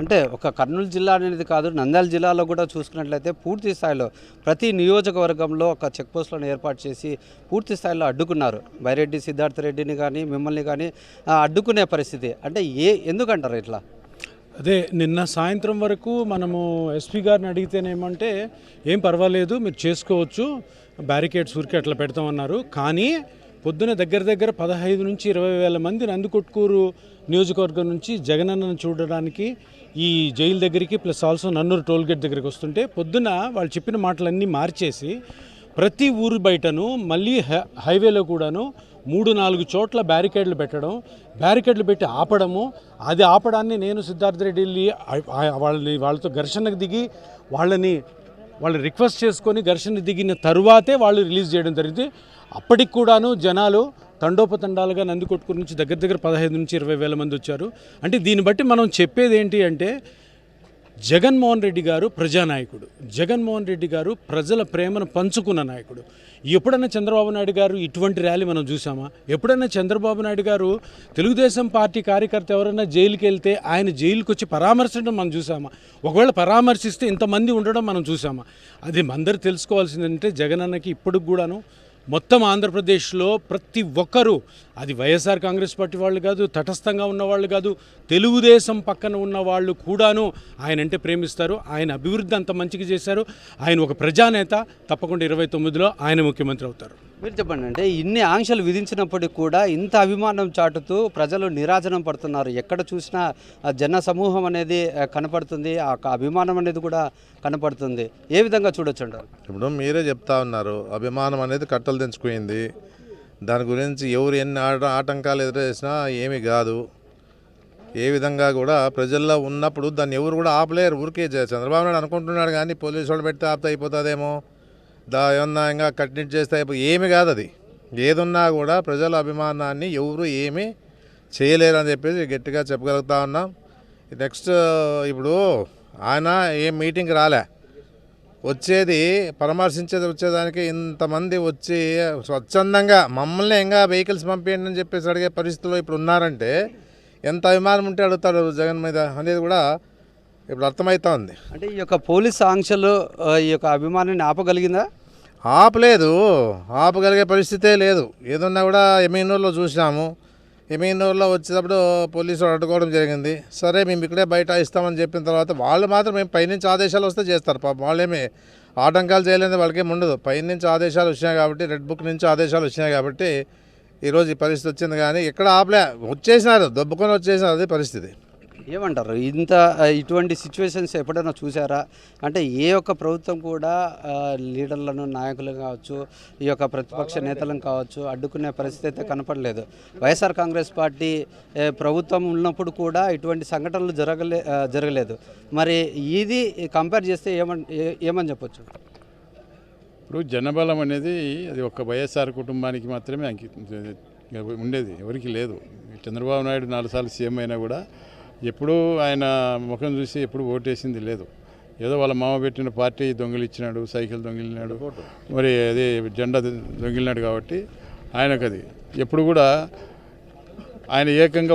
అంటే ఒక కర్నూలు జిల్లా అనేది కాదు, నంద్యాల జిల్లాలో కూడా చూసుకున్నట్లయితే పూర్తి స్థాయిలో ప్రతి నియోజకవర్గంలో ఒక చెక్ పోస్టులను ఏర్పాటు చేసి పూర్తి స్థాయిలో అడ్డుకున్నారు. బైరెడ్డి సిద్ధార్థ రెడ్డిని కానీ మిమ్మల్ని కానీ అడ్డుకునే పరిస్థితి. అంటే ఎందుకంటారు ఇట్లా? అదే నిన్న సాయంత్రం వరకు మనము ఎస్పీ గారిని అడిగితేనేమంటే ఏం పర్వాలేదు మీరు చేసుకోవచ్చు, బ్యారికేడ్స్ ఊరికే అట్లా పెడతామన్నారు. కానీ పొద్దున దగ్గర 15 నుంచి 20 వేల మంది నందికొట్కూరు నియోజకవర్గం నుంచి జగనన్నను చూడడానికి ఈ జైలు దగ్గరికి ప్లస్ ఆల్సో నన్నూరు టోల్గేట్ దగ్గరికి వస్తుంటే పొద్దున వాళ్ళు చెప్పిన మాటలన్నీ మార్చేసి ప్రతి ఊరు బయటను మళ్ళీ హైవేలో కూడాను 3-4 చోట్ల బ్యారికేడ్లు పెట్టడం, బ్యారికేడ్లు పెట్టి ఆపడము. అది ఆపడాన్ని నేను సిద్ధార్థ రెడ్డి వాళ్ళతో ఘర్షణకు దిగి వాళ్ళు రిక్వెస్ట్ చేసుకొని ఘర్షణ దిగిన తరువాతే వాళ్ళు రిలీజ్ చేయడం జరిగింది. అప్పటికి కూడాను జనాలు తండోపతండాలుగా నందికొట్కూరు నుంచి దగ్గర 15 నుంచి 20 వేల మంది వచ్చారు. అంటే దీన్ని బట్టి మనం చెప్పేది ఏంటి అంటే జగన్మోహన్ రెడ్డి గారు ప్రజానాయకుడు, జగన్మోహన్ రెడ్డి గారు ప్రజల ప్రేమను పంచుకున్న నాయకుడు. ఎప్పుడైనా చంద్రబాబు నాయుడు గారు ఇటువంటి ర్యాలీ మనం చూసామా? ఎప్పుడైనా చంద్రబాబు నాయుడు గారు తెలుగుదేశం పార్టీ కార్యకర్త ఎవరైనా జైలుకి వెళ్తే ఆయన జైలుకి వచ్చి పరామర్శించడం మనం చూసామా? ఒకవేళ పరామర్శిస్తే ఇంతమంది ఉండడం మనం చూసామా? అది అందరూ తెలుసుకోవాల్సిందంటే జగనన్నకి ఇప్పటికి కూడాను మొత్తం ఆంధ్రప్రదేశ్లో ప్రతి ఒక్కరూ, అది వైఎస్ఆర్ కాంగ్రెస్ పార్టీ వాళ్ళు కాదు, తటస్థంగా ఉన్నవాళ్ళు కాదు, తెలుగుదేశం పక్కన ఉన్న వాళ్ళు కూడాను ఆయన అంటే ప్రేమిస్తారు. ఆయన అభివృద్ధి అంత మంచిగా చేశారు. ఆయన ఒక ప్రజానేత. తప్పకుండా 29లో ఆయన ముఖ్యమంత్రి అవుతారు. మీరు చెప్పండి, అంటే ఇన్ని ఆంక్షలు విధించినప్పటికీ కూడా ఇంత అభిమానం చాటుతూ ప్రజలు నీరాజనం పడుతున్నారు. ఎక్కడ చూసినా జన సమూహం అనేది కనపడుతుంది, ఆ అభిమానం అనేది కూడా కనపడుతుంది. ఏ విధంగా చూడొచ్చు అంటారు? ఇప్పుడు మీరే చెప్తా ఉన్నారు, అభిమానం అనేది కట్టలు తెంచుకుపోయింది. దాని గురించి ఎవరు ఎన్ని ఆటంకాలు ఎదురేసినా ఏమీ కాదు. ఏ విధంగా కూడా ప్రజల్లో ఉన్నప్పుడు దాన్ని ఎవరు కూడా ఆపలేరు. ఊరికే చంద్రబాబు నాయుడు అనుకుంటున్నాడు కానీ పోలీసు వాళ్ళు పెడితే ఆపితే అయిపోతుందేమో, ఏమన్నా ఇంకా కంటిన్యూ చేస్తే ఏమి కాదు. అది ఏదున్నా కూడా ప్రజల అభిమానాన్ని ఎవరు ఏమీ చేయలేరు అని చెప్పేసి గట్టిగా చెప్పగలుగుతా ఉన్నాం. నెక్స్ట్ ఇప్పుడు ఆయన ఏం మీటింగ్కి రాలే, వచ్చేది వచ్చేదానికి ఇంతమంది వచ్చి స్వచ్ఛందంగా మమ్మల్ని ఇంకా వెహికల్స్ పంపించండి అని చెప్పేసి అడిగే పరిస్థితుల్లో ఇప్పుడు ఉన్నారంటే ఎంత అభిమానం ఉంటే అడుగుతారు జగన్ మీద అనేది కూడా ఇప్పుడు అర్థమవుతా ఉంది. అంటే ఈ యొక్క పోలీస్ ఆంక్షలు ఈ యొక్క అభిమానాన్ని ఆపగలిగిందా? ఆపలేదు, ఆపగలిగే పరిస్థితే లేదు. ఏదన్నా కూడా ఎమీనూరులో చూసినాము. ఎమీనూరులో వచ్చేటప్పుడు పోలీసులు అడ్డుకోవడం జరిగింది. సరే మేము ఇక్కడే బయట ఇస్తామని చెప్పిన తర్వాత వాళ్ళు మాత్రం మేము పైనుంచి ఆదేశాలు వస్తే చేస్తారు. పాపం వాళ్ళేమి ఆటంకాలు చేయలేదు, వాళ్ళకేం ఉండదు. పైనుంచి ఆదేశాలు వచ్చినాయి కాబట్టి, రెడ్ బుక్ నుంచి ఆదేశాలు వచ్చినాయి కాబట్టి ఈరోజు ఈ పరిస్థితి వచ్చింది. కానీ ఎక్కడ ఆపలే, వచ్చేసినారు, దొబ్బుకొని వచ్చేసినారు. అదే పరిస్థితి. ఏమంటారు? ఇటువంటి సిచ్యువేషన్స్ ఎప్పుడైనా చూసారా? అంటే ఏ ఒక్క ప్రభుత్వం కూడా లీడర్లను, నాయకులను కావచ్చు, ఈ యొక్క ప్రతిపక్ష నేతలను కావచ్చు అడ్డుకునే పరిస్థితి అయితే కనపడలేదు. వైఎస్ఆర్ కాంగ్రెస్ పార్టీ ప్రభుత్వం ఉన్నప్పుడు కూడా ఇటువంటి సంఘటనలు జరగలేదు. మరి ఇది కంపేర్ చేస్తే ఏమని చెప్పొచ్చు? ఇప్పుడు జనబలం అనేది అది ఒక వైఎస్ఆర్ కుటుంబానికి మాత్రమే ఉండేది, ఎవరికి లేదు. చంద్రబాబు నాయుడు 4 సార్లు సీఎం అయినా కూడా ఎప్పుడూ ఆయన ముఖం చూసి ఎప్పుడు ఓటేసింది లేదు. ఏదో వాళ్ళ మామ పెట్టిన పార్టీ దొంగిలిచ్చినాడు, సైకిల్ దొంగిలినాడు, మరి అదే జెండా దొంగిలినాడు కాబట్టి ఆయనకు అది ఎప్పుడు కూడా ఆయన ఏకంగా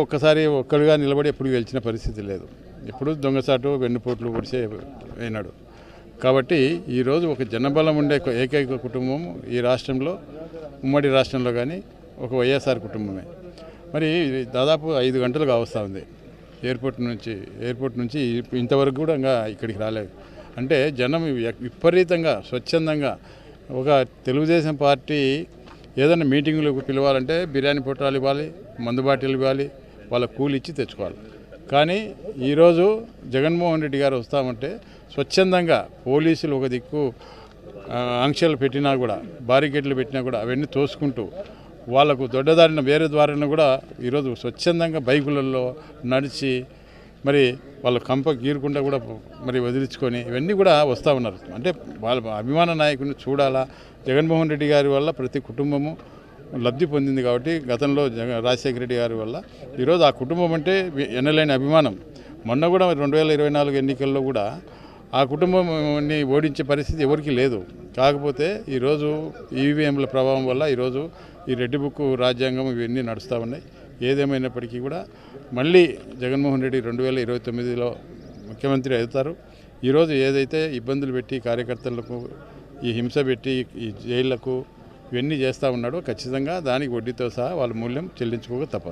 ఒక్కడుగా నిలబడి ఎప్పుడు గెలిచిన పరిస్థితి లేదు. ఎప్పుడు దొంగసాటు వెన్నుపోట్లు పొడిచే అయినాడు. కాబట్టి ఈరోజు ఒక జనబలం ఉండే ఏకైక కుటుంబం ఈ రాష్ట్రంలో, ఉమ్మడి రాష్ట్రంలో కానీ ఒక వైఎస్ఆర్ కుటుంబమే. మరి దాదాపు 5 గంటలు కావస్తూ ఉంది ఎయిర్పోర్ట్ నుంచి ఇంతవరకు కూడా ఇంకా ఇక్కడికి రాలేదు. అంటే జనం విపరీతంగా స్వచ్ఛందంగా ఒక తెలుగుదేశం పార్టీ ఏదైనా మీటింగులకు పిలవాలంటే బిర్యానీ పొట్టాలు ఇవ్వాలి, మందు బాటిల్ ఇవ్వాలి, వాళ్ళ కూలి ఇచ్చి తెచ్చుకోవాలి. కానీ ఈరోజు జగన్మోహన్ రెడ్డి గారు వస్తామంటే స్వచ్ఛందంగా పోలీసులు ఒక దిక్కు ఆంక్షలు పెట్టినా కూడా, బారికేడ్లు పెట్టినా కూడా అవన్నీ తోసుకుంటూ వాళ్ళకు దొడ్డదారిన వేరే ద్వారాన కూడా ఈరోజు స్వచ్ఛందంగా బైకులలో నడిచి మరి వాళ్ళ కంప గీరకుండా కూడా మరి వదిలించుకొని ఇవన్నీ కూడా వస్తూ ఉన్నారు. అంటే వాళ్ళ అభిమాన నాయకుడిని చూడాలా. జగన్మోహన్ రెడ్డి గారి వల్ల ప్రతి కుటుంబము లబ్ధి పొందింది కాబట్టి గతంలో రాజశేఖర రెడ్డి గారి వల్ల ఈరోజు ఆ కుటుంబం అంటే ఎన్నలేని అభిమానం. మొన్న కూడా 2024 ఎన్నికల్లో కూడా ఆ కుటుంబాన్ని ఓడించే పరిస్థితి ఎవరికి లేదు. కాకపోతే ఈరోజు ఈవీఎంల ప్రభావం వల్ల ఈరోజు ఈ రెడ్ బుక్ రాజ్యాంగం ఇవన్నీ నడుస్తూ ఉన్నాయి. ఏదేమైనప్పటికీ కూడా మళ్ళీ జగన్మోహన్ రెడ్డి 2029లో ముఖ్యమంత్రి అవుతారు. ఈరోజు ఏదైతే ఇబ్బందులు పెట్టి కార్యకర్తలకు ఈ హింస పెట్టి ఈ జైళ్లకు ఇవన్నీ చేస్తూ ఉన్నాడో ఖచ్చితంగా దానికి వడ్డీతో సహా వాళ్ళ మూల్యం చెల్లించుకోక తప్పదు.